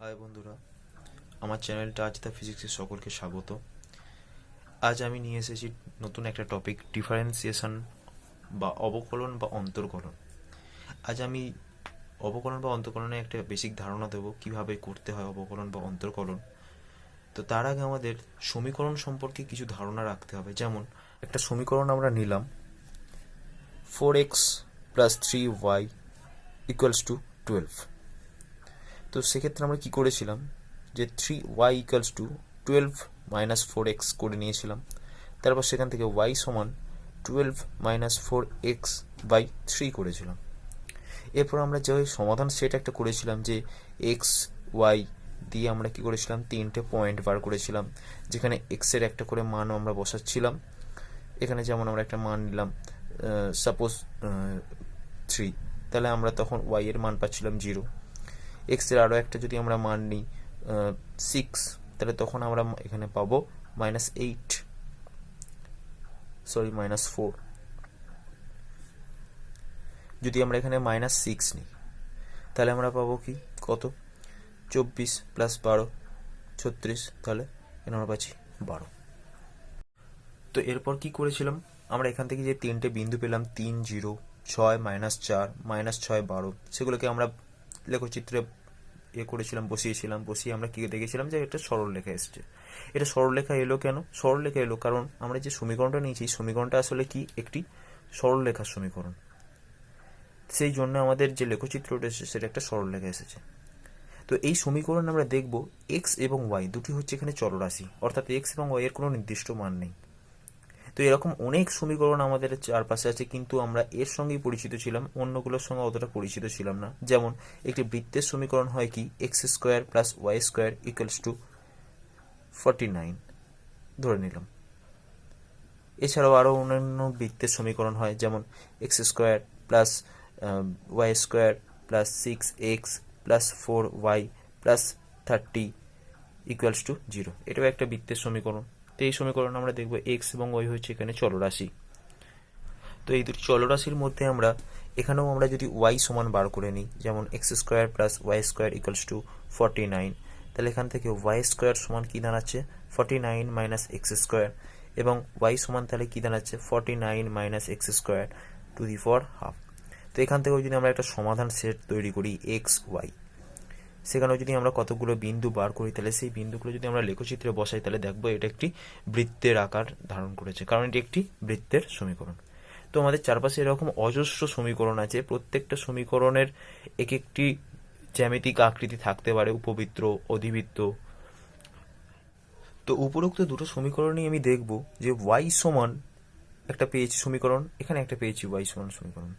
High বন্ধুরা, আমার চ্যানেলটা আজ দ্য ফিজিক্সের সকলকে স্বাগত। আজ আমি নিয়ে এসেছি নতুন একটা টপিক, ডিফারেন্সিয়েশন বা অবকলন বা অন্তর্কলন। আজ আমি অবকলন বা অন্তর্কলনের একটা বেসিক ধারণা দেবো, কিভাবে করতে হয় অবকলন বা অন্তর্কলন। তো তার আগে আমাদের সমীকরণ সম্পর্কে কিছু ধারণা রাখতে হবে। যেমন একটা সমীকরণ আমরা নিলাম, 4x plus 3y equals to 12। তো সেক্ষেত্রে আমরা কি করেছিলাম, যে 3y equals to 12 minus 4x করে নিয়েছিলাম। তারপর সেখান থেকে y সমান 12 মাইনাস 4x বাই 3 করেছিলাম। এরপর আমরা যে সমাধান সেট একটা করেছিলাম, যে এক্স ওয়াই দিয়ে আমরা কি করেছিলাম, তিনটে পয়েন্ট বার করেছিলাম, যেখানে এক্স এর একটা করে মান আমরা বসাচ্ছিলাম। এখানে যেমন আমরা একটা মান নিলাম, সাপোজ 3, তাহলে আমরা তখন ওয়াই এর মান পাচ্ছিলাম 0। এক্স এর আরও একটা যদি আমরা মান নিই 6, তাহলে তখন আমরা এখানে পাবো -4। যদি আমরা এখানে -6 নিই, তাহলে আমরা পাবো কি, কত, 24 প্লাস 12 36, তাহলে এখানে আমরা পাচ্ছি 12। তো এরপর কি করেছিলাম, আমরা এখান থেকে যে তিনটে বিন্দু পেলাম, 3 0 6 -4 -6 12, সেগুলোকে আমরা লেখচিত্রে করেছিলাম, বসিয়ে আমরা কি দেখেছিলাম, যে একটা সরলরেখা এসছে। এটা সরলরেখা এলো কেন? সরলরেখা এলো কারণ আমরা যে সমীকরণটা নিয়েছি, সমীকরণটা আসলে কি, একটি সরলরেখার সমীকরণ। সেই জন্য আমাদের যে লেখচিত্রটা এসেছে সেটা একটা সরলরেখা এসেছে। তো এই সমীকরণ আমরা দেখব, এক্স এবং ওয়াই দুটি হচ্ছে এখানে চলরাশি, অর্থাৎ এক্স এবং ওয়াই এর কোনো নির্দিষ্ট মান নেই। তো এরকম অনেক সমীকরণ আমাদের চারপাশে আছে, কিন্তু আমরা এর সঙ্গেই পরিচিত ছিলাম, অন্যগুলোর সঙ্গে অতটা পরিচিত ছিলাম না। যেমন একটি বৃত্তের সমীকরণ হয় কি, x square plus y square equals to 49 ধরে নিলাম। এছাড়াও আরও অন্যান্য বৃত্তের সমীকরণ হয়, যেমন x square plus y square plus 6x plus 4y plus 30 equals to 0। এটাও একটা বৃত্তের সমীকরণ। তো এই সমীকরণ আমরা দেখব এক্স এবং ওয়াই হচ্ছে এখানে চলরাশি। তো এই দুটি চলরাশির মধ্যে আমরা এখানেও আমরা যদি ওয়াই সমান বার করে নিই, যেমন x square plus y square equals to 49, তাহলে এখান থেকে ওয়াই স্কোয়ার সমান কী দাঁড়াচ্ছে, 49 মাইনাস এক্স স্কোয়ার, এবং ওয়াই সমান তাহলে কী দাঁড়াচ্ছে, 49 minus x square two the power half. তো এখান থেকেও যদি আমরা একটা সমাধান সেট তৈরি করি এক্স ওয়াই, সেখানেও যদি আমরা কতগুলো বিন্দু বার করি, তাহলে সেই বিন্দুগুলো যদি আমরা লেখচিত্রে বসাই, তাহলে দেখবো এটা একটি বৃত্তের আকার ধারণ করেছে, কারণ এটি একটি বৃত্তের সমীকরণ। তো আমাদের চারপাশে এরকম অজস্র সমীকরণ আছে, প্রত্যেকটা সমীকরণের এক একটি জ্যামিতিক আকৃতি থাকতে পারে, উপবৃত্ত, অধিবৃত্ত। তো উপরোক্ত দুটো সমীকরণই আমি দেখব, যে ওয়াই সমান একটা পেয়েছি সমীকরণ, এখানে একটা পেয়েছি ওয়াই সমান সমীকরণ।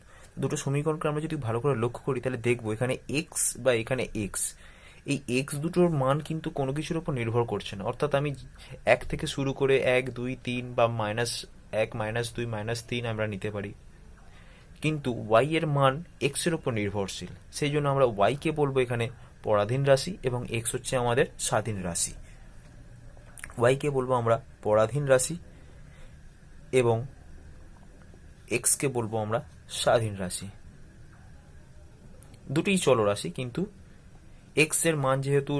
দুটো সমীকরণকে আমরা যদি ভালো করে লক্ষ্য করি, তাহলে দেখবো এখানে এক্স বা এখানে এক্স, এই এক্স দুটোর মান কিন্তু কোনো কিছুর উপর নির্ভর করছে না। অর্থাৎ আমি 1 থেকে শুরু করে 1 2 3 বা -1 -2 -3 আমরা নিতে পারি, কিন্তু ওয়াই এর মান এক্স এর উপর নির্ভরশীল। সেই জন্য আমরা ওয়াই কে বলবো এখানে পরাধীন রাশি, এবং এক্স হচ্ছে আমাদের স্বাধীন রাশি। ওয়াই কে বলবো আমরা পরাধীন রাশি, এবং এক্স কে বলবো আমরা স্বাধীন রাশি। দুটিই চলরাশি, কিন্তু এক্স এর মান যেহেতু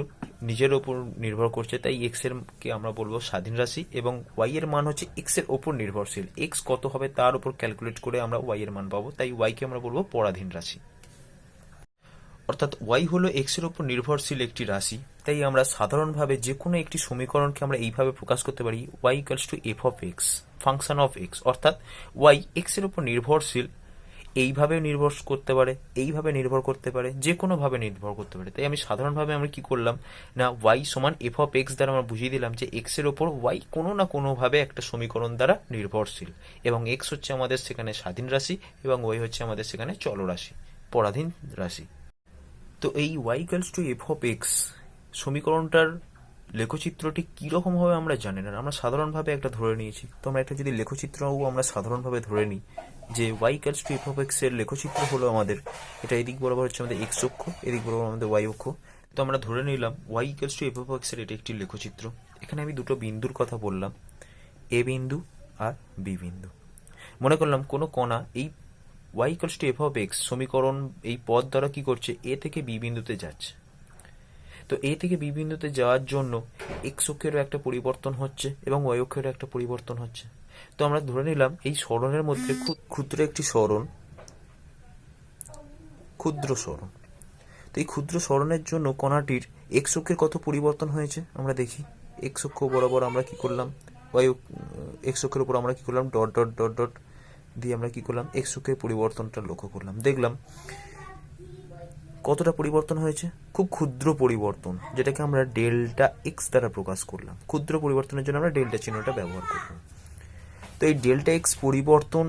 নিজের ওপর নির্ভর করছে, তাই এক্স এর কে আমরা বলবো স্বাধীন রাশি, এবং ওয়াই এর মান হচ্ছে এক্স এর ওপর নির্ভরশীল। এক্স কত হবে তার উপর ক্যালকুলেট করে আমরা ওয়াই এর মান পাবো, তাই ওয়াই কে আমরা বলবো পরাধীন রাশি। অর্থাৎ ওয়াই হলো এক্স এর উপর নির্ভরশীল একটি রাশি। তাই আমরা সাধারণভাবে যে কোনো একটি সমীকরণকে আমরা এইভাবে প্রকাশ করতে পারি, y equals to f of x, function of x. অর্থাৎ ওয়াই এক্স এর উপর নির্ভরশীল, এইভাবে নির্ভর করতে পারে, এইভাবে নির্ভর করতে পারে, যে কোনোভাবে নির্ভর করতে পারে। তাই আমি সাধারণভাবে আমরা কি করলাম না, ওয়াই সমান এফ অফ এক্স দ্বারা আমরা বুঝিয়ে দিলাম যে এক্স এর ওপর ওয়াই কোনো না কোনোভাবে একটা সমীকরণ দ্বারা নির্ভরশীল, এবং এক্স হচ্ছে আমাদের সেখানে স্বাধীন রাশি, এবং ওয়াই হচ্ছে আমাদের সেখানে চলরাশি, পরাধীন রাশি। তো এই y equals to f of x সমীকরণটার লেখচিত্রটি কীরকম হবে আমরা জানি না, আমরা সাধারণভাবে একটা ধরে নিয়েছি। তো আমরা একটা যদি লেখচিত্রও আমরা সাধারণভাবে ধরে নিই, যে y equals to f of x এর লেখচিত্র হলো আমাদের এটা, এদিক বরাবর হচ্ছে আমাদের এক্স অক্ষ, এদিক বরাবর আমাদের ওয়াই অক্ষ। তো আমরা ধরে নিলাম y equals to f of x এর এটি একটি লেখচিত্র। এখানে আমি দুটো বিন্দুর কথা বললাম, এ বিন্দু আর বি বিন্দু। মনে করলাম কোনো কণা এই y equals to f of x সমীকরণ এই পদ দ্বারা কি করছে, এ থেকে বি বিন্দুতে যাচ্ছে। তো এ থেকে বি বিন্দুতে যাওয়ার জন্য এক্স অক্ষেরও একটা পরিবর্তন হচ্ছে এবং ওয়াই অক্ষেরও একটা পরিবর্তন হচ্ছে। তো আমরা ধরে নিলাম এই সরণের মধ্যে ক্ষুদ্র একটি সরণ, ক্ষুদ্র সরণ। তো এই ক্ষুদ্র সরণের জন্য কণাটির এক্স অক্ষের কত পরিবর্তন হয়েছে আমরা দেখি। এক্স অক্ষ বরাবর আমরা কি করলাম, এক্স অক্ষের উপর আমরা কি করলাম, ডট ডট ডট ডট দিয়ে আমরা কি করলাম, এক্স অক্ষের পরিবর্তনটা লক্ষ্য করলাম। দেখলাম কতটা পরিবর্তন হয়েছে, খুব ক্ষুদ্র পরিবর্তন, যেটাকে আমরা ডেল্টা এক্স দ্বারা প্রকাশ করলাম। ক্ষুদ্র পরিবর্তনের জন্য আমরা ডেল্টা চিহ্নটা ব্যবহার করব। তো এই ডেল্টা এক্স পরিবর্তন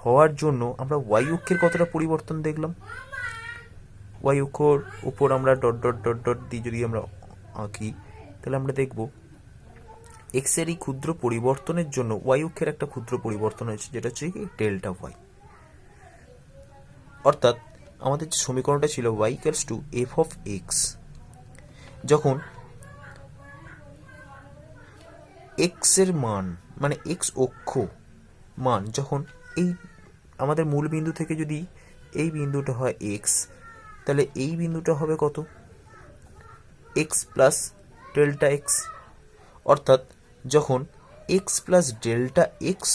হওয়ার জন্য আমরা ওয়াই অক্ষের কতটা পরিবর্তন দেখলাম। ওয়াই অক্ষর উপর আমরা ডট ডট ডট ডট দিয়ে যদি আমরা আঁকি, তাহলে আমরা দেখব এক্স এর এই ক্ষুদ্র পরিবর্তনের জন্য ওয়াই অক্ষের একটা ক্ষুদ্র পরিবর্তন হয়েছে, যেটা হচ্ছে ডেল্টা ওয়াই। অর্থাৎ আমাদের যে সমীকরণটা ছিল y equals to f of x, যখন এক্স এর মান মানে এক্স অক্ষ মান যখন এই আমাদের মূল বিন্দু থেকে যদি এই বিন্দুটা হয় এক্স, তাহলে এই বিন্দুটা হবে কত, এক্স প্লাস ডেল্টা এক্স। অর্থাৎ যখন এক্স প্লাস ডেল্টা এক্স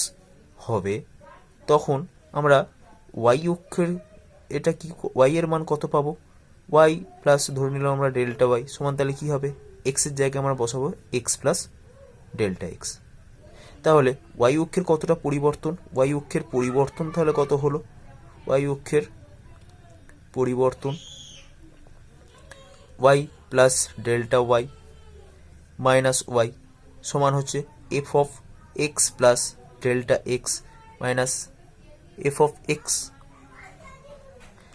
হবে, তখন আমরা ওয়াই অক্ষের এটা কি, ওয়াই এর মান কত পাবো, ওয়াই প্লাস ধরে নিলাম আমরা ডেল্টা ওয়াই সমান, তাহলে কি হবে, এক্স এর জায়গায় আমরা বসাবো এক্স প্লাস ডেল্টা এক্স। তাহলে ওয়াই অক্ষের কতটা পরিবর্তন, ওয়াই অক্ষের পরিবর্তন তাহলে কত হলো, ওয়াই অক্ষের পরিবর্তন y plus delta y minus y সমান হচ্ছে f of x plus delta x minus f of x.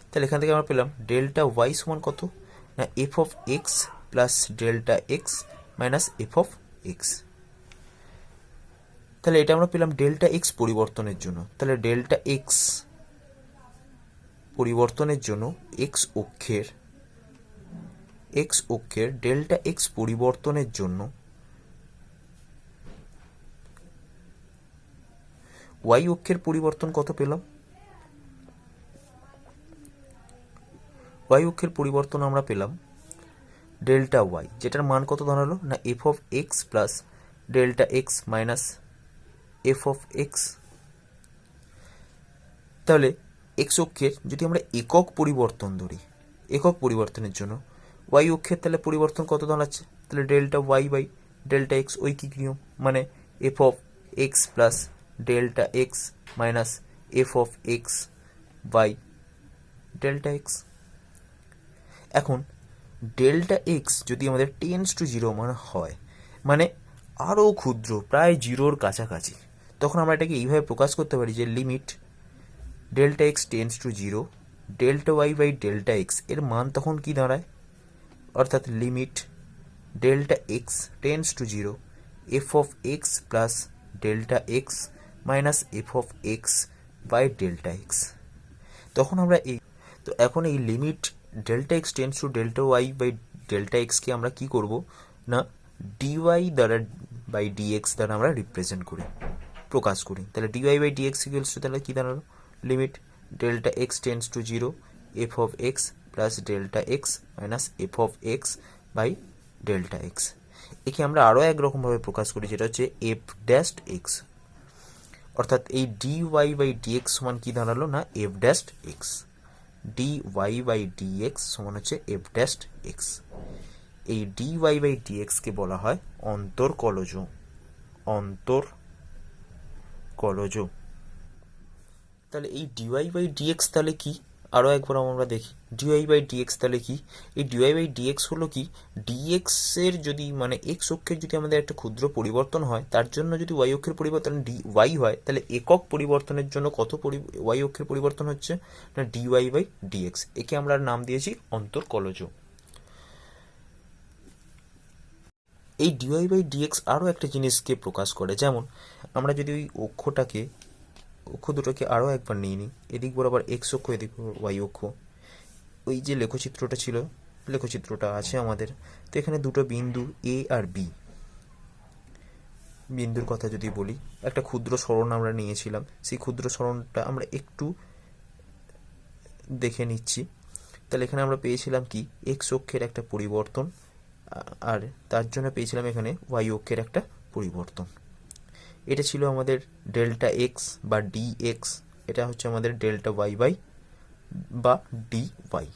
তাহলে এখান থেকে আমরা পেলাম ডেল্টা ওয়াই সমান কত না F of x plus delta x minus f of x. তাহলে এটা আমরা পেলাম ডেল্টা এক্স পরিবর্তনের জন্য। তাহলে ডেল্টা এক্স পরিবর্তনের জন্য এক্স অক্ষের ডেল্টা এক্স পরিবর্তনের জন্য ওয়াই অক্ষের পরিবর্তন কত পেলাম, ওয়াই অক্ষের পরিবর্তন আমরা পেলাম ডেল্টা ওয়াই, যেটার মান কত দাঁড়ালো না F of x plus delta x minus f of x. তাহলে এক্স অক্ষের যদি আমরা একক পরিবর্তন ধরি, একক পরিবর্তনের জন্য ওয়াই অক্ষের তাহলে পরিবর্তন কত দাঁড়াচ্ছে, তাহলে delta y by delta x ঐকিক নিয়ম, মানে f of x plus delta x minus f of x by delta x. এখন ডেল্টা এক্স যদি আমাদের টেন্স টু জিরো মানে হয়, মানে আরও ক্ষুদ্র প্রায় জিরোর কাছাকাছি, তখন আমরা এটাকে এইভাবে প্রকাশ করতে পারি যে limit delta x tends to zero delta y by delta x এর মান তখন কি দাঁড়ায়, অর্থাৎ limit delta x tends to zero f of x plus delta x minus f of x by delta x. তখন আমরা তো এখন এই limit delta x tends to delta y by delta এক্সকে আমরা কি করব না ডিওয়াই দ্বারা বাই ডিএক্স দ্বারা আমরা রিপ্রেজেন্ট করি, প্রকাশ করি। তাহলে d y by d x equals to তাহলে কি দাঁড়ালো, limit delta x tends to zero f of x plus delta x minus f of x by delta x. একে আমরা আরও একরকমভাবে প্রকাশ করি, যেটা হচ্ছে এফ ড্যাশড এক্স। অর্থাৎ এই ডি ওয়াই বাই ডিএক্স সমান কি দাঁড়ালো না f dashed x, d y by d x সমান হচ্ছে এফ ড্যাশড এক্স। এই ডি ওয়াই বাই ডিএক্সকে বলা হয় অন্তর্কলজ, অন্তর্কলজ। তাহলে এই ডিওয়াই বাই ডিএক্স তাহলে কি, আরও একবার আমরা দেখি ডিওয়াই বাই ডিএক্স তাহলে কি। এই ডিওয়াই বাই ডিএক্স হলো কি, ডিএক্স এর যদি মানে এক্স অক্ষের যদি আমাদের একটা ক্ষুদ্র পরিবর্তন হয়, তার জন্য যদি ওয়াই অক্ষের পরিবর্তন ডি ওয়াই হয়, তাহলে একক পরিবর্তনের জন্য কত ওয়াই অক্ষের পরিবর্তন হচ্ছে না ডিওয়াই বাই ডিএক্স। একে আমরা নাম দিয়েছি অন্তর্কলজ। এই ডিওয়াই বাই ডিএক্স আরও একটা জিনিসকে প্রকাশ করে, যেমন আমরা যদি ওই অক্ষ দুটোকে আরও একবার নিয়ে নিই, এদিক বরাবর এক্স অক্ষ এদিক ওয়াই অক্ষ, ওই যে লেখচিত্রটা ছিল, লেখচিত্রটা আছে আমাদের। তো এখানে দুটো বিন্দু এ আর বি, বিন্দুর কথা যদি বলি, একটা ক্ষুদ্র সরণ আমরা নিয়েছিলাম, সেই ক্ষুদ্র সরণটা আমরা একটু দেখে নিচ্ছি। তাহলে এখানে আমরা পেয়েছিলাম কি এক্স অক্ষের একটা পরিবর্তন আর তার জন্য পেয়েছিলাম এখানে ওয়াই অক্ষের একটা পরিবর্তন। এটা ছিল আমাদের ডেল্টা এক্স বা ডি এক্স, এটা হচ্ছে আমাদের ডেল্টা ওয়াই বাই বা ডি ওয়াই।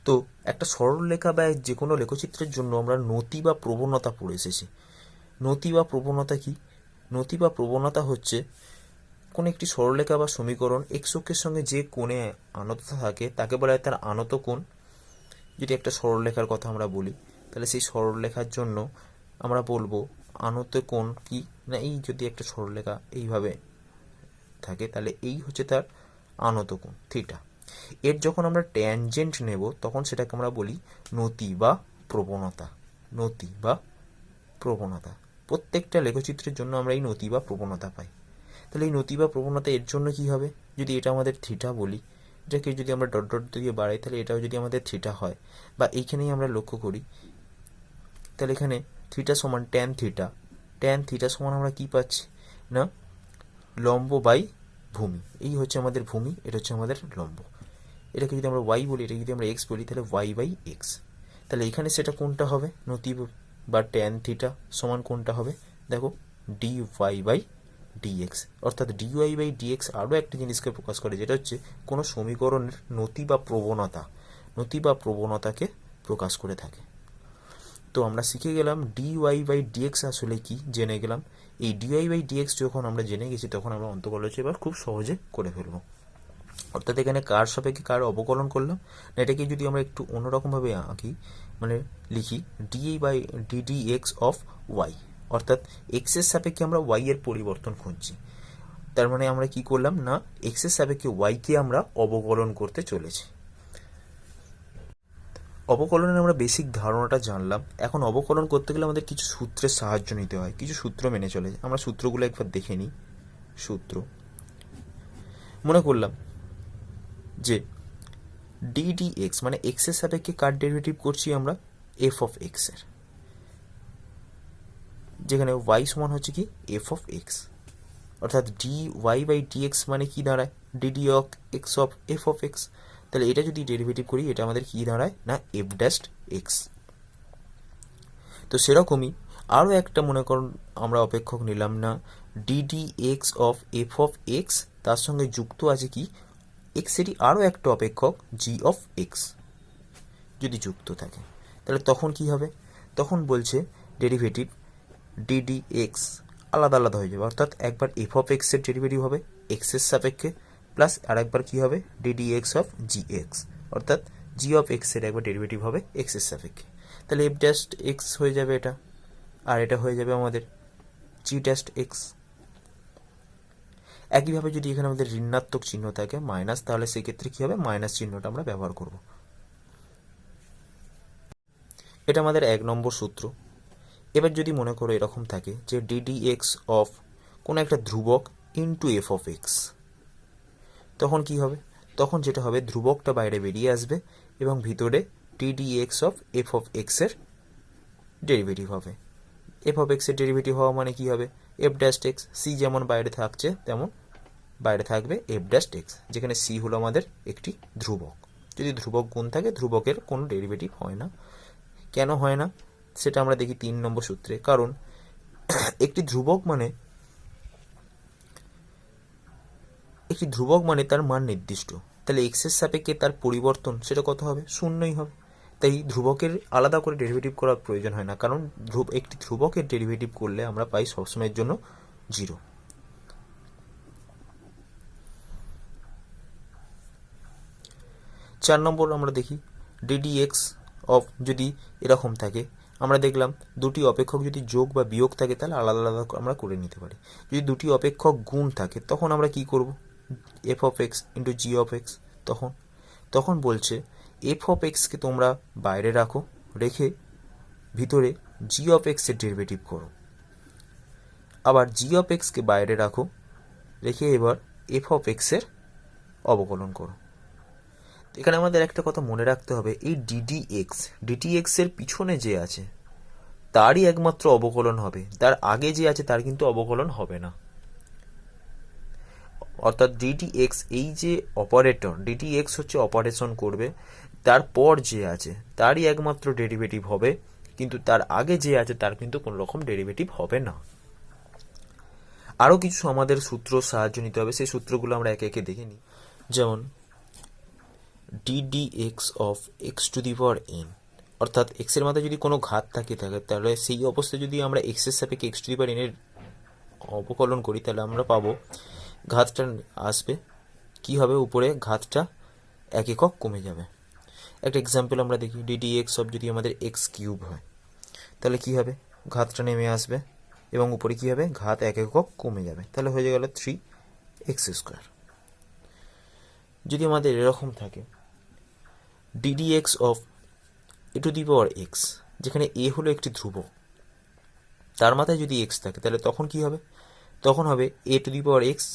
তো একটা সরলরেখা বা যে কোনো লেখচিত্রের জন্য আমরা নতি বা প্রবণতা পড়ে এসেছি। নতি বা প্রবণতা কি? নতি বা প্রবণতা হচ্ছে কোনো একটি সরলরেখা বা সমীকরণ এক্স অক্ষের সঙ্গে যে কোণে আনত থাকে তাকে বলা হয় তার আনত কোণ। যদি একটা সরলরেখার কথা আমরা বলি তাহলে সেই সরলরেখার জন্য আমরা বলবো আনত কোণ কি না, এই যদি একটা সরলরেখা এইভাবে থাকে তাহলে এই হচ্ছে তার আনত কোণ থিটা। এর যখন আমরা ট্যানজেন্ট নেব তখন সেটাকে আমরা বলি নতি বা প্রবণতা। নতি বা প্রবণতা, প্রত্যেকটা লেখচিত্রের জন্য আমরা এই নতি বা প্রবণতা পাই। তাহলে এই নতি বা প্রবণতা এর জন্য কি হবে, যদি এটা আমাদের থিটা বলি, এটাকে যদি আমরা ডট ডট দিয়ে বাড়াই তাহলে এটাও যদি আমাদের থিটা হয়, বা এইখানেই আমরা লক্ষ্য করি তাহলে এখানে থিটা সমান ট্যান থিটা। ট্যান থিটা সমান আমরা কি পাচ্ছি না লম্ব বাই ভূমি। এই হচ্ছে আমাদের ভূমি, এটা হচ্ছে আমাদের লম্ব। এটাকে যদি আমরা ওয়াই বলি, এটা যদি আমরা এক্স বলি তাহলে ওয়াই বাই এক্স। তাহলে এখানে সেটা কোনটা হবে, নতি বা ট্যান থিটা সমান কোনটা হবে, দেখো ডি ওয়াই বাই ডিএক্স। অর্থাৎ ডিওয়াই বাই ডিএক্স আরও একটা জিনিসকে প্রকাশ করে, যেটা হচ্ছে কোনো সমীকরণের নতি বা প্রবণতা, নতি বা প্রবণতাকে প্রকাশ করে থাকে। তো আমরা শিখে গেলাম ডিওয়াই বাই ডিএক্স আসলে কি, জেনে গেলাম। এই ডিওয়াই বাই ডিএক্স যখন আমরা জেনে গেছি তখন আমরা অন্তকলন এবার খুব সহজে করে ফেলবো। অর্থাৎ এখানে কার সাপেক্ষে কার অবকলন করলাম না, এটাকে যদি আমরা একটু অন্যরকমভাবে আঁকি, মানে লিখি d a by d d x of y, অর্থাৎ এক্সের সাপেক্ষে আমরা ওয়াই এর পরিবর্তন খুঁজছি। তার মানে আমরা কি করলাম না এক্সের সাপেক্ষে ওয়াইকে আমরা অবকলন করতে চলেছি। অবকলনের আমরা বেসিক ধারণাটা জানলাম। এখন অবকলন করতে গেলে আমাদের কিছু সূত্রের সাহায্য নিতে হয়, কিছু সূত্র মেনে চলে। আমরা সূত্রগুলো একবার দেখে নিই। সূত্র মনে করলাম যে ডিডি এক্স মানে এক্সের সাপেক্ষে কার ডেরিভেটিভ করছি আমরা, এফ অফ এক্স এর, যেখানে ওয়াই সমান হচ্ছে কি এফ অফ এক্স। অর্থাৎ d y by d x মানে কি দাঁড়ায়, d d of x of f of x. তাহলে এটা যদি ডেরিভেটিভ করি এটা আমাদের কি দাঁড়ায় না এফ ড্যাস্ট এক্স। তো সেরকমই আরও একটা মনে করুন আমরা অপেক্ষক নিলাম না DD x of f of x, তার সঙ্গে যুক্ত আছে কি এক্সেরই আরও একটা অপেক্ষক জি অফ এক্স। যদি যুক্ত থাকে তাহলে তখন কি হবে, তখন বলছে ডেরিভেটিভ ডিডি এক্স আলাদা আলাদা হয়ে যাবে। অর্থাৎ একবার এফ অফ এক্সের ডেরিভেটিভ হবে এক্সের সাপেক্ষে, প্লাস আর একবার কী হবে DD x of G x, অর্থাৎ জি অফ এক্সের একবার ডেরিভেটিভ হবে এক্সের সাপেক্ষে। তাহলে এফ ড্যাস্ট এক্স হয়ে যাবে এটা, আর এটা হয়ে যাবে আমাদের জি ড্যাস্ট এক্স। একইভাবে যদি এখানে আমাদের ঋণাত্মক চিহ্ন থাকে মাইনাস, তাহলে সেক্ষেত্রে কী হবে মাইনাস চিহ্নটা আমরা ব্যবহার করব। এটা আমাদের 1 নম্বর সূত্র। এবার যদি মনে করো এরকম থাকে যে ডিডি এক্স অফ কোনো একটা ধ্রুবক ইন্টু এফ অফ এক্স, তখন কি হবে, তখন যেটা হবে ধ্রুবকটা বাইরে বেরিয়ে আসবে এবং ভিতরে DD x of f of এক্সের ডেরিভেটিভ হবে। এফ অফ এক্সের ডেরিভেটিভ হওয়া মানে কি হবে এফ ড্যাস্ট এক্স, সি যেমন বাইরে থাকছে তেমন বাইরে থাকবে এফ ড্যাস্ট এক্স, যেখানে সি হলো আমাদের একটি ধ্রুবক। যদি ধ্রুবক গুণ থাকে ধ্রুবকের কোনো ডেরিভেটিভ হয় না। কেন হয় না সেটা আমরা দেখি 3 নম্বর সূত্রে। কারণ একটি ধ্রুবক মানে তার মান নির্দিষ্ট, তাহলে এক্সের সাপেক্ষে তার পরিবর্তন সেটা কত হবে, শূন্যই হবে। তাই ধ্রুবকের আলাদা করে ডেরিভেটিভ করার প্রয়োজন হয় না, কারণ একটি ধ্রুবকের ডেরিভেটিভ করলে আমরা পাই সবসময়ের জন্য 0। চার নম্বর আমরা দেখি ডিডি এক্স অফ যদি এরকম থাকে, আমরা দেখলাম দুটি অপেক্ষক যদি যোগ বা বিয়োগ থাকে তাহলে আলাদা আলাদা আমরা করে নিতে পারি। যদি দুটি অপেক্ষক গুণ থাকে তখন আমরা কি করব, F of x into G of x. তখন বলছে এফ অফ এক্সকে তোমরা বাইরে রাখো, রেখে ভিতরে জি অফ এক্সের ডেরিভেটিভ করো। আবার জি অফ এক্সকে বাইরে রাখো, রেখে এবার এফ অফ এক্সের অবকলন করো। এখানে আমাদের একটা কথা মনে রাখতে হবে, এই ডিডি এক্স এর পিছনে যে আছে তারই একমাত্র অবকলন হবে, তার আগে যে আছে তার কিন্তু অবকলন হবে না। অর্থাৎ ডিডি এক্স এই যে অপারেটর, ডিডি এক্স হচ্ছে অপারেশন করবে, তারপর যে আছে তারই একমাত্র ডেরিভেটিভ হবে, কিন্তু তার আগে যে আছে তার কিন্তু কোনো রকম ডেরিভেটিভ হবে না। আরও কিছু আমাদের সূত্র সাহায্য নিতে হবে, সেই সূত্রগুলো আমরা একে একে দেখে নিই। যেমন ddx of x two the power n, অর্থাৎ এক্স এর মাথায় যদি কোনো ঘাত থাকে তাহলে সেই অবস্থায় যদি আমরা এক্স এর সাপেক্ষে x two the power n এর অবকলন করি তাহলে আমরা পাবো ঘাতটা আসবে কি হবে, উপরে ঘাতটা এক একক কমে যাবে। একটা এক্সাম্পল আমরা দেখি, ddx অফ যদি আমাদের এক্স কিউব হয় তাহলে কি হবে, ঘাতটা নেমে আসবে এবং উপরে কি হবে, ঘাত এক একক কমে যাবে, তাহলে হয়ে গেল 3x²। যদি আমাদের এরকম থাকে ddx of A to the power x, যেখানে এ হলো একটি ধ্রুবক, তার মাথায় যদি এক্স থাকে তাহলে তখন কি হবে, তখন হবে a to the power x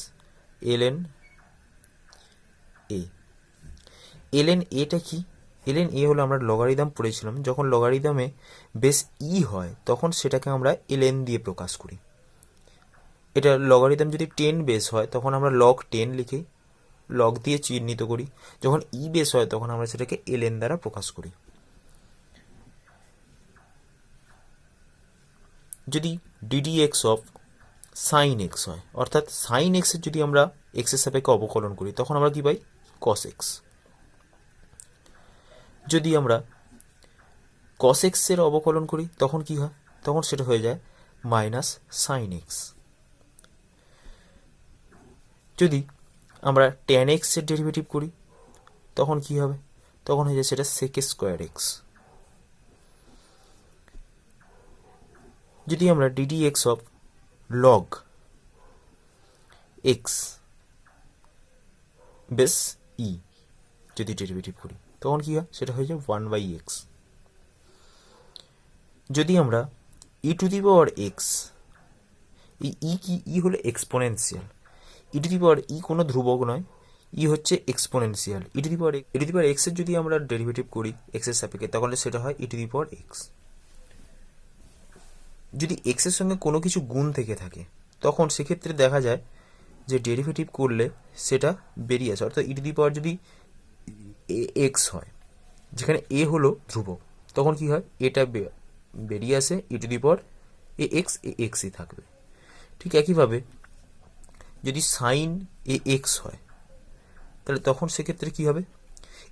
ln a। ln এটা কি, ln a হলো আমরা লগারিদম পড়েছিলাম, যখন লগারিদমে বেস ই হয় তখন সেটাকে আমরা ln দিয়ে প্রকাশ করি। এটা লগারিদম যদি 10 বেস হয় তখন আমরা log 10 লিখি, লগ দিয়ে চিহ্নিত করি, যখন ই বেস হয় তখন আমরা সেটাকে ln দ্বারা প্রকাশ করি। যদি ddx অফ সাইন এক্স হয়, অর্থাৎ সাইন এক্সের যদি আমরা এক্সের সাপেক্ষে অবকলন করি তখন আমরা কি পাই, কস এক্স। যদি আমরা কস এক্সের অবকলন করি তখন কি হয়, তখন সেটা হয়ে যায় মাইনাস সাইন এক্স। যদি আমরা ট্যান এক্সের ডেরিভেটিভ করি তখন কি হবে, তখন হয়ে যায় সেটা sec²x। যদি আমরা ddx of log x base e যদি ডেরিভেটিভ করি তখন কি হয়, সেটা হয়ে যায় 1/x। যদি আমরা ই টু দি পাওয়ার এক্স, এই ই কি, ই হলো এক্সপোনেনশিয়াল, ই টু দি পাওয়ার ই কোনো ধ্রুবক নয়, ই হচ্ছে এক্সপোনেনশিয়াল, ই টু দি পাওয়ার এক্সের যদি আমরা ডেরিভেটিভ করি এক্সের সাপেক্ষে তাহলে সেটা হয় ই টু দি পাওয়ার এক্স। যদি এক্সের সঙ্গে কোনো কিছু গুণ থেকে থাকে তখন সেক্ষেত্রে দেখা যায় যে ডেরিভেটিভ করলে সেটা বেরিয়ে আসে, অর্থাৎ ই টু দি পাওয়ার যদি এক্স হয়, যেখানে এ হলো ধ্রুবক, তখন কি হয়, এটা বেরিয়ে আসে ই টু দি পাওয়ার এক্সই থাকবে। ঠিক একইভাবে যদি সাইন এক্স হয় তাহলে তখন সেক্ষেত্রে কি হবে,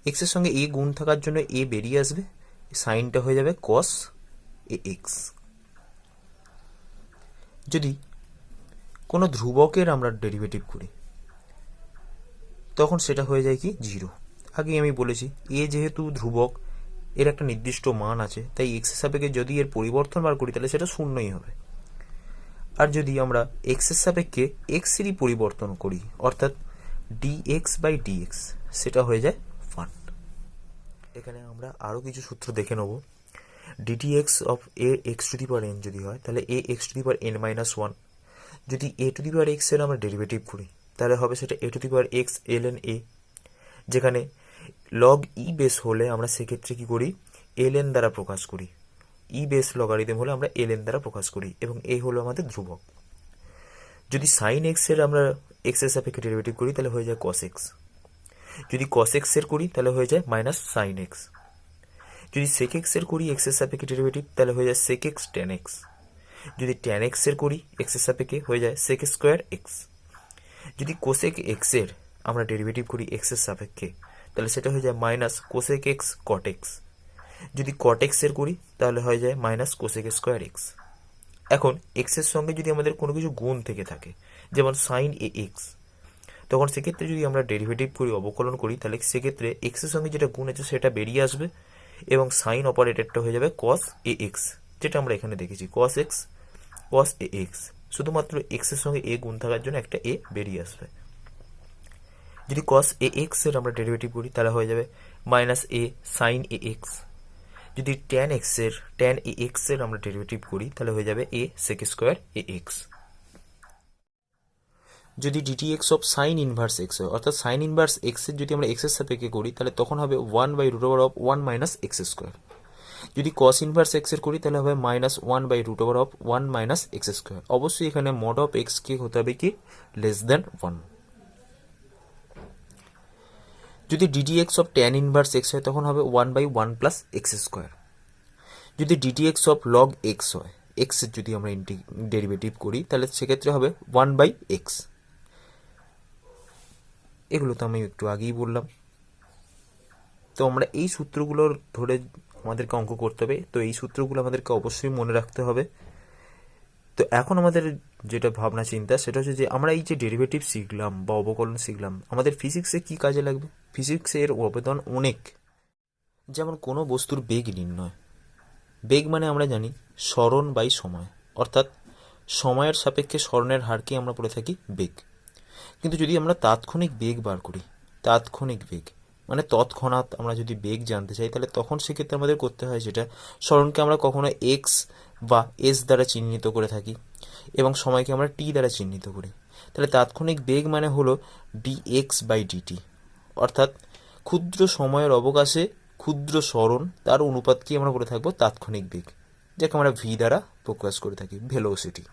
এক্সের সঙ্গে এ গুণ থাকার জন্য এ বেরিয়ে আসবে, সাইনটা হয়ে যাবে কস এক্স। যদি কোনো ধ্রুবকের আমরা ডেরিভেটিভ করি তখন সেটা হয়ে যায় কি 0। আগেই আমি বলেছি এ যেহেতু ধ্রুবক, এর একটা নির্দিষ্ট মান আছে, তাই এক্সের সাপেক্ষে যদি এর পরিবর্তন বার করি তাহলে সেটা শূন্যই হবে। আর যদি আমরা এক্সের সাপেক্ষে এক্সেরই পরিবর্তন করি অর্থাৎ dx/dx, সেটা হয়ে যায় 1। এখানে আমরা আরও কিছু সূত্র দেখে নেব। ddx of A x two the power n যদি হয় তাহলে এ x two the power n-1। যদি এ টু দি পাওয়ার এক্স এর আমরা ডেরিভেটিভ করি তাহলে হবে সেটা a to the power x ln a, যেখানে লগ ই বেস হলে আমরা সেক্ষেত্রে কি করি, ln দ্বারা প্রকাশ করি, ই বেস লগারিদম হলে আমরা ln দ্বারা প্রকাশ করি, এবং এই হলো আমাদের ধ্রুবক। যদি সাইন এক্স এর আমরা এক্স এর সাপেক্ষে ডেরিভেটিভ করি তাহলে হয়ে যায় কস এক্স। যদি কস এক্স এর করি তাহলে হয়ে যায় মাইনাস সাইন এক্স। যদি সেক এক্স এর করি এক্স এর সাপেক্ষে ডেরিভেটিভ তাহলে হয়ে যায় সেক এক্স ট্যান এক্স। যদি ট্যান এক্স এর করি এক্স এর সাপেক্ষে হয়ে যায় sec²x। যদি কোসেক এক্স এর আমরা ডেরিভেটিভ করি এক্স এর সাপেক্ষে তাহলে সেটা হয়ে যায় minus cosec x cot x. যদি কট এক্স এর করি তাহলে হয়ে যায় মাইনাস কোসেক²x। এখন এক্স এর সঙ্গে যদি আমাদের কোনো কিছু গুণ থেকে থাকে, যেমন সাইন এক্স, তখন সেক্ষেত্রে যদি আমরা ডেরিভেটিভ করি অবকলন করি তাহলে সেক্ষেত্রে এক্স এর সঙ্গে যেটা গুণ আছে সেটা বেরিয়ে আসবে এবং সাইন অপারেটরটা হয়ে যাবে কস এক্স, যেটা আমরা এখানে দেখেছি কস এক্স কস এক্স, শুধুমাত্র এক্স এর সঙ্গে এ গুণ থাকার জন্য একটা এ বেরিয়ে আসবে। যদি কস এক্স এর আমরা ডেরিভেটিভ করি তাহলে হয়ে যাবে মাইনাস এ সাইন এক্স। যদি ট্যান এক্স এর আমরা ডেরিভেটিভ করি তাহলে হয়ে যাবে এ sec²x। যদি ddx of sign inverse x হয়, অর্থাৎ সাইন ইনভার্স এক্স এর যদি আমরা এক্স এর সাপেক্ষে করি তাহলে তখন হবে 1/√1 মাইনাস x²। যদি কস ইনভার্স এক্স এর করি তাহলে হবে -1/√1 মাইনাস x²। অবশ্যই এখানে মড অফ এক্স কে হতে হবে কি লেস দ্যান 1। যদি DD x of tan inverse x হয় তখন হবে 1/1 প্লাস এক্স স্কোয়ার। যদি DD x of log x হয়, এক্সের যদি আমরা ডেরিভেটিভ করি তাহলে সেক্ষেত্রে হবে 1/x। এগুলো তো আমি একটু আগেই বললাম। তো আমরা এই সূত্রগুলোর ধরে আমাদেরকে অঙ্ক করতে হবে, তো এই সূত্রগুলো আমাদেরকে অবশ্যই মনে রাখতে হবে। তো এখন আমাদের যেটা ভাবনা চিন্তা সেটা হচ্ছে যে আমরা এই যে ডেরিভেটিভ শিখলাম বা অবকলন শিখলাম, আমাদের ফিজিক্সে কি কাজে লাগবে? ফিজিক্সে এর অবদান অনেক। যেমন কোনো বস্তুর বেগ নির্ণয়। বেগ মানে আমরা জানি সরণ বাই সময়, অর্থাৎ সময়ের সাপেক্ষে সরণের হারকে আমরা বলে থাকি বেগ। কিন্তু যদি আমরা তাৎক্ষণিক বেগ বার করি, তাৎক্ষণিক বেগ মানে তৎক্ষণাৎ আমরা যদি বেগ জানতে চাই, তাহলে তখন সেক্ষেত্রে আমাদের করতে হয় যেটা, সরণকে আমরা কখনো এক্স বা এস দ্বারা চিহ্নিত করে থাকি এবং সময়কে আমরা টি দ্বারা চিহ্নিত করি। তাহলে তাৎক্ষণিক বেগ মানে হলো dx/dt, অর্থাৎ ক্ষুদ্র সময়ের অবকাশে ক্ষুদ্র সরণ তার অনুপাতকে আমরা বলে থাকবো তাৎক্ষণিক বেগ, যাকে আমরা ভি দ্বারা প্রকাশ করে থাকি, ভেলোসিটি।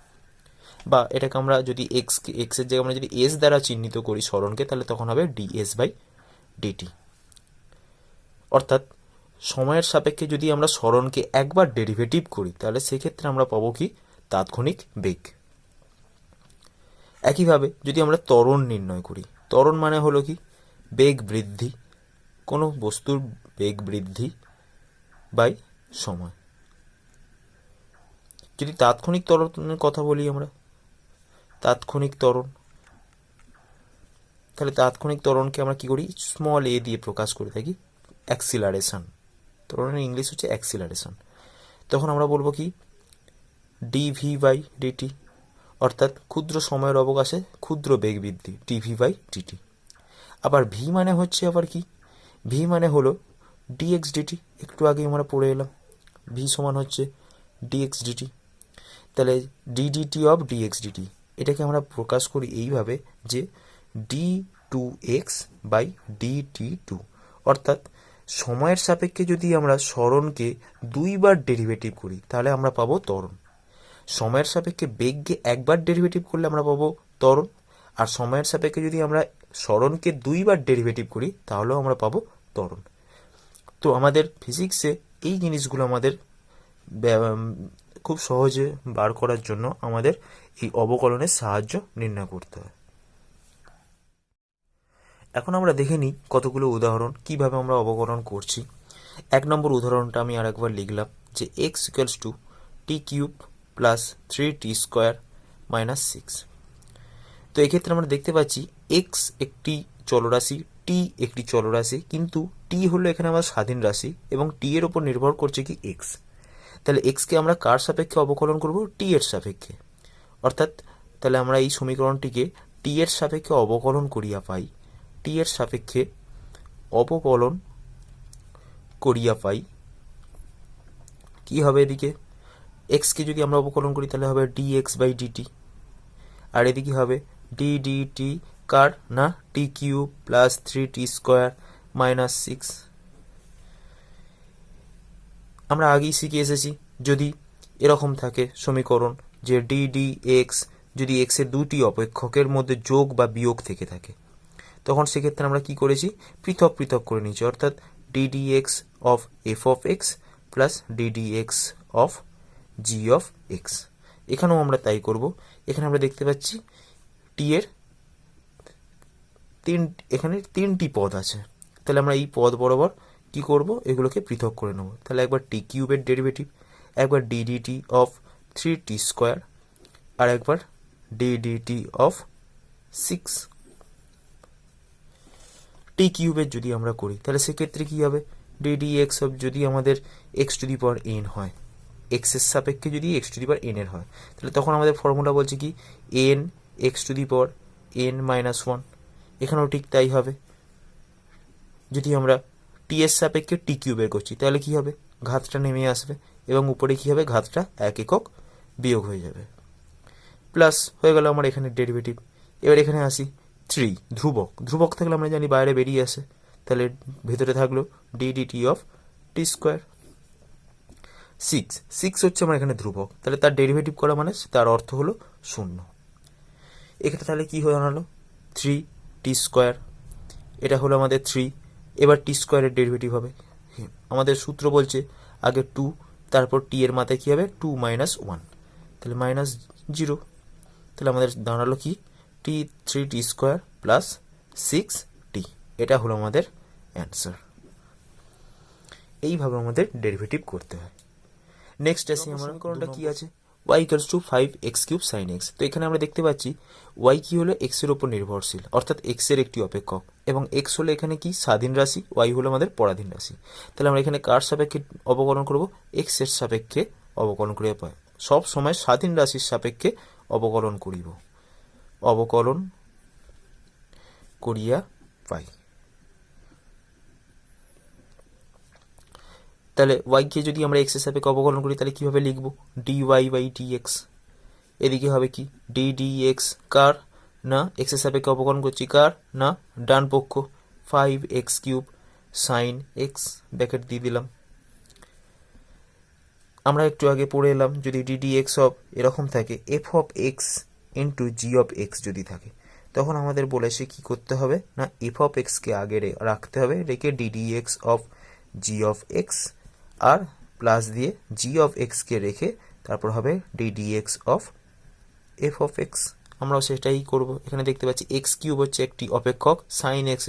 বা এটাকে আমরা যদি এক্সের জায়গায় আমরা যদি এস দ্বারা চিহ্নিত করি সরণকে, তাহলে তখন হবে ds/dt। অর্থাৎ সময়ের সাপেক্ষে যদি আমরা সরণকে একবার ডেরিভেটিভ করি তাহলে সেক্ষেত্রে আমরা পাবো কি, তাৎক্ষণিক বেগ। একইভাবে যদি আমরা ত্বরণ নির্ণয় করি, ত্বরণ মানে হলো কি, বেগ বৃদ্ধি, কোনো বস্তুর বেগ বৃদ্ধি বাই সময়। যদি তাৎক্ষণিক ত্বরণের কথা বলি আমরা, তাৎক্ষণিক ত্বরণ, তাহলে তাৎক্ষণিক ত্বরণকে আমরা কি করি, স্মল এ দিয়ে প্রকাশ করে থাকি, অ্যাক্সিলারেশন। ত্বরণের ইংলিশ হচ্ছে অ্যাক্সিলারেশন। তখন আমরা বলবো কি, dv/dt, অর্থাৎ ক্ষুদ্র সময়ের অবকাশে ক্ষুদ্র বেগ বৃদ্ধি, dv/dt। আবার ভি মানে হচ্ছে আবার কি, ভি মানে হলো dx/dt, একটু আগে আমরা পড়ে এলাম, ভি সমান হচ্ছে dx/dt। তাহলে ddt অফ dx/dt, এটাকে আমরা প্রকাশ করি এইভাবে যে d2x/dt2, অর্থাৎ সময়ের সাপেক্ষে যদি আমরা সরণকে দুইবার ডেরিভেটিভ করি তাহলে আমরা পাবো ত্বরণ। সময়ের সাপেক্ষে বেগকে একবার ডেরিভেটিভ করলে আমরা পাবো ত্বরণ, আর সময়ের সাপেক্ষে যদি আমরা সরণকে দুইবার ডেরিভেটিভ করি তাহলেও আমরা পাবো ত্বরণ। তো আমাদের ফিজিক্সে এই জিনিসগুলো আমাদের খুব সহজে বার করার জন্য আমাদের এই অবকলনের সাহায্য নির্ণয় করতে হয়। এখন আমরা দেখে নিই কতগুলো উদাহরণ কিভাবে আমরা অবকলন করছি। 1 নম্বর উদাহরণটা আমি আরেকবার লিখলাম যে x = t³ + 3t² - 6। তো এক্ষেত্রে আমরা দেখতে পাচ্ছি x একটি চলরাশি, t একটি চলরাশি, কিন্তু t হলো এখানে আমার স্বাধীন রাশি এবং t এর উপর নির্ভর করছে কি x। তাহলে x কে আমরা কার সাপেক্ষে অবকলন করব, t এর সাপেক্ষে। অর্থাৎ তাহলে আমরা এই সমীকরণটিকে t এর সাপেক্ষে অবকলন করিয়া পাই, t এর সাপেক্ষে অবকলন করিয়া পাই কি হবে, এদিকে x কে যদি আমরা অবকলন করি তাহলে হবে dx/dt, আর এদিকে হবে ddt কার না, t³ + 3t² - 6। আমরা আগেই শিখে এসেছি যদি এরকম থাকে সমীকরণ যে ddx যদি x এর দুটি অপেক্ষকের মধ্যে যোগ বা বিয়োগ থেকে থাকে, তখন সেক্ষেত্রে আমরা কি করেছি, পৃথক পৃথক করে নিয়েছি, অর্থাৎ ddx of f(x) plus ddx of g(x). এখানেও আমরা তাই করব। এখানে আমরা দেখতে পাচ্ছি t এর এখানে 3টি পদ আছে, তাহলে আমরা এই পদ বরাবর কি করব, এগুলোকে পৃথক করে নেব। তাহলে একবার t³ এর ডেরিভেটিভ, একবার ddt অফ 3t², আর একবার ddt অফ 6। t³ এর যদি আমরা করি তাহলে সেক্ষেত্রে কি হবে, ddx অফ যদি আমাদের x⁴n হয়, x এর সাপেক্ষে যদি x⁴n এর হয়, তাহলে তখন আমাদের ফর্মুলা বলছে কি n x⁴n - 1। এখানেও ঠিক তাই হবে। যদি আমরা t এর সাপেক্ষে t³ বের করছি তাহলে কি হবে, ঘাতটা নেমে আসবে এবং উপরে কি হবে, ঘাতটা 1 একক বিয়োগ হয়ে যাবে, প্লাস হয়ে গেল আমার এখানে ডেরিভেটিভ। এবার এখানে আসি 3, ধ্রুবক, ধ্রুবক থাকলে আমরা জানি বাইরে বেরিয়ে আসে, তাহলে ভেতরে থাকলো ddt অফ t²। 6 হচ্ছে আমার এখানে ধ্রুবক, তাহলে তার ডেরিভেটিভ করা মানে তার অর্থ হলো 0। এখানে তাহলে কি হয়ে দাঁড়ালো 3t², এটা হলো আমাদের 3, এবার টি স্কোয়ারের ডেরিভেটিভ হবে, আমাদের সূত্র বলছে আগে 2, তারপর টি এর মাথায় কী হবে 2 - 1, তাহলে -0। তাহলে আমাদের দাঁড়ালো কি t3t স্কোয়ার প্লাস 6t, এটা হলো আমাদের অ্যান্সার। এইভাবে আমাদের ডেরিভেটিভ করতে হয়। নেক্সট আসি আমরা সমীকরণটা কি আছে, y = 5x³ sin x। তো এখানে আমরা দেখতে পাচ্ছি y কি হলো x এর উপর নির্ভরশীল, অর্থাৎ x এর একটি অপেক্ষক, এবং x হলো এখানে কি স্বাধীন রাশি, y হলো আমাদের পরাধীন রাশি। তাহলে আমরা এখানে কার সাপেক্ষে অবকলন করব, x এর সাপেক্ষে অবকলন করিয়া পাই। সব সময় স্বাধীন রাশির সাপেক্ষে অবকলন করিয়া পাই। তাহলে y কে যদি আমরা x এর সাপেক্ষে অবকলন করি তাহলে কিভাবে লিখব, dy/dx। এদিকে হবে কি ddx, কার না x এর সাপেক্ষে অবকলন করছি, কার না ডান পক্ষ, 5x³ sin x, ব্র্যাকেট দিয়ে দিলাম। আমরা একটু আগে পড়ে এলাম যদি ddx এরকম থাকে f(x) * g(x) যদি থাকে, তখন আমাদের বলেছে কি করতে হবে না f(x) কে আগে রাখতে হবে, রেখে ddx of g(x) R plus দিয়ে g(x) কে রেখে তারপর হবে ddx of f(x). আমরাও সেটাই করব। এখানে দেখতে পাচ্ছি x³ হচ্ছে একটি অপেক্ষক, sin x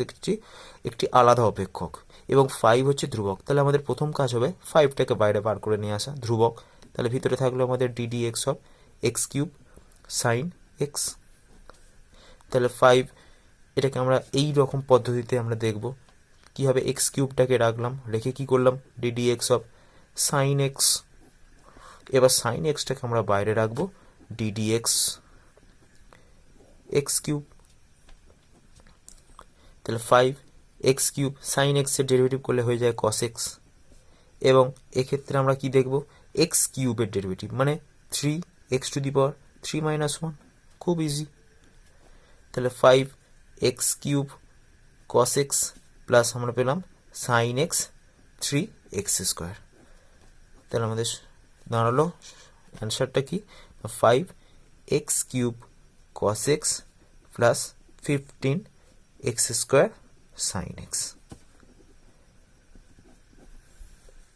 একটি আলাদা অপেক্ষক, এবং 5 হচ্ছে ধ্রুবক। তাহলে আমাদের প্রথম কাজ হবে 5টাকে বাইরে বার করে নিয়ে আসা, ধ্রুবক। তাহলে ভিতরে থাকলো আমাদের ddx of x³ sin x। তাহলে 5, এটাকে আমরা এই রকম পদ্ধতিতে আমরা দেখব কি হবে, x³ রাখলাম, রেখে কি করলাম ddx of sin x। এবার sin x-টাকে আমরা বাইরে রাখবো, ddx x³। তাহলে 5x³ sin x এর ডেরিভেটিভ করলে হয়ে যায় cos x, এবং এক্ষেত্রে আমরা কি দেখব x³ এর ডেরিভেটিভ মানে 3x³ 3 - 1, খুব ইজি। তাহলে 5x³ cos x প্লাস আমরা পেলাম sin x 3x²। তাহলে আমাদের দাঁড়ালো অ্যান্সারটা কি 5x³ cos x plus 15x² sin x।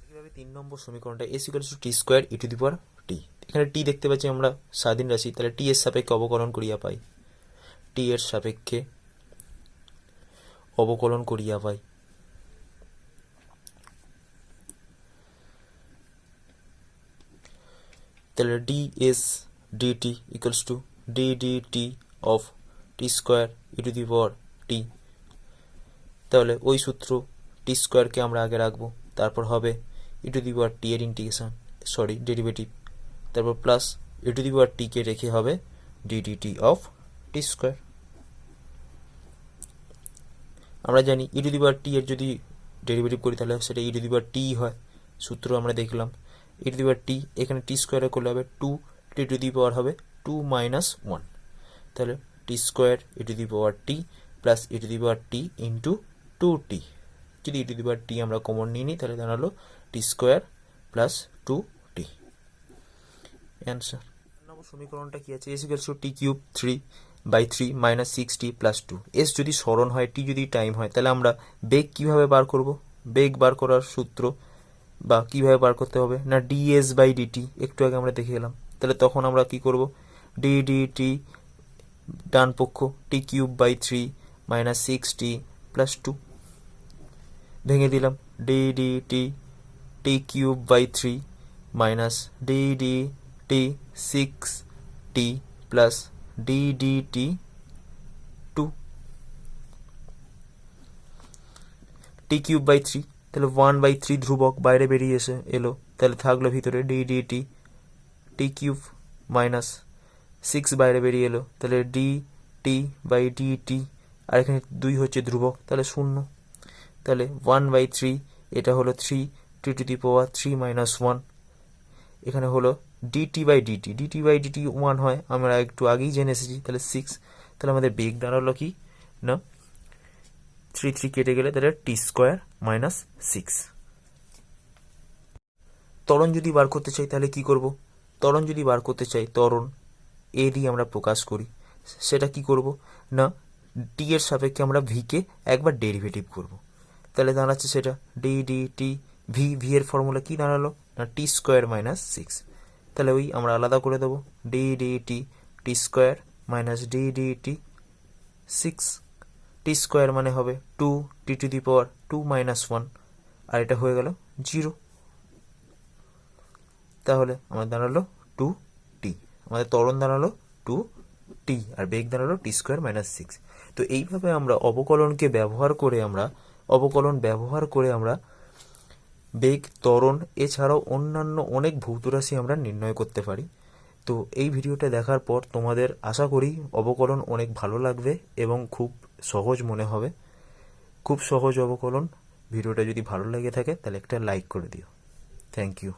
এইভাবে 3 নম্বর সমীকরণটা s = t² e⁻t। এখানে t দেখতে পাচ্ছি আমরা স্বাধীন রাশি, তাহলে t এর সাপেক্ষে অবকলন করিয়া পাই, t এর সাপেক্ষে অবকলন করিয়া পাই। তাহলে ds dt = ddt of t² e⁻t। তাহলে ওই সূত্র t² কে আমরা আগে রাখবো, তারপর হবে e⁻t এর ডেরিভেটিভ, তারপর প্লাস e⁻t কে রেখে হবে ddt of t²। আমরা জানি e⁻t এর যদি ডেরিভেটিভ করি তাহলে সেটা e⁻t হয়, সূত্র আমরা দেখলাম। e⁻t এখানে t² করলে হবে 2t হবে 2 - 1, তাহলে t² e⁻t plus e⁻t into 2t। যদি e⁻t আমরা কমন নিয়ে নিই তাহলে দাঁড়ালো t² প্লাস 2t, অ্যান্সার। সমীকরণটা কি আছে, s = t³ 3/3 - 6t + 2। s যদি সরণ হয়, t যদি টাইম হয়, তাহলে আমরা বেগ কিভাবে বার করব, বেগ বার করার সূত্র বা কিভাবে বার করতে হবে না ds/dt, একটু আগে আমরা দেখে এলাম। তাহলে তখন আমরা কি করব ddt ডান পক্ষ t³ 3 - 6t + 2 ভেঙে দিলাম, ddt t³ 3 - ddt 6t plus ddt 2 t³ 3, তাহলে 1/3 ধ্রুবক বাইরে বেরিয়ে এলো, তাহলে থাকলো ভিতরে ddt t³ - 6 বাইরে বেরিয়ে এলো, তাহলে dt/dt, আর এখানে 2 হচ্ছে ধ্রুবক, তাহলে 0। তাহলে 1/3, এটা হলো 3t³ 3 - 1, এখানে হলো dt/dt 1 হয়, আমরা একটু আগেই জেনে এসেছি, তাহলে 6। তাহলে আমাদের বেগ দাঁড়ালো কি না 3 কেটে গেলে তাহলে t² - 6। ত্বরণ যদি বার করতে চাই তাহলে কি করব, ত্বরণ যদি বার করতে চাই ত্বরণ a দিয়ে আমরা প্রকাশ করি, সেটা কি করব না t এর সাপেক্ষে আমরা v কে একবার ডেরিভেটিভ করব। তাহলে দাঁড়াচ্ছে সেটা D d T V, V এর ফর্মুলা কি দাঁড়ালো না টি স্কোয়ার মাইনাস সিক্স। তাহলে ওই আমরা আলাদা করে দেবো d d t, t square minus d d t six, t square মানে হবে two t to the power two minus one, আর এটা হয়ে গেল জিরো। তাহলে আমাদের দাঁড়ালো টু টি, আমাদের ত্বরণ দাঁড়ালো টু টি, আর বেগ দাঁড়ালো টি স্কোয়ার মাইনাস সিক্স। তো এইভাবে আমরা অবকলনকে ব্যবহার করে আমরা বেগ, ত্বরণ এছাড়াও অন্যান্য অনেক ভৌত রাশি আমরা নির্ণয় করতে পারি। তো এই ভিডিওটা দেখার পর তোমাদের আশা করি অবকলন অনেক ভালো লাগবে এবং খুব সহজ মনে হবে। খুব সহজ অবকলন। ভিডিওটা যদি ভালো লেগে থাকে তাহলে একটা লাইক করে দিও। Thank you.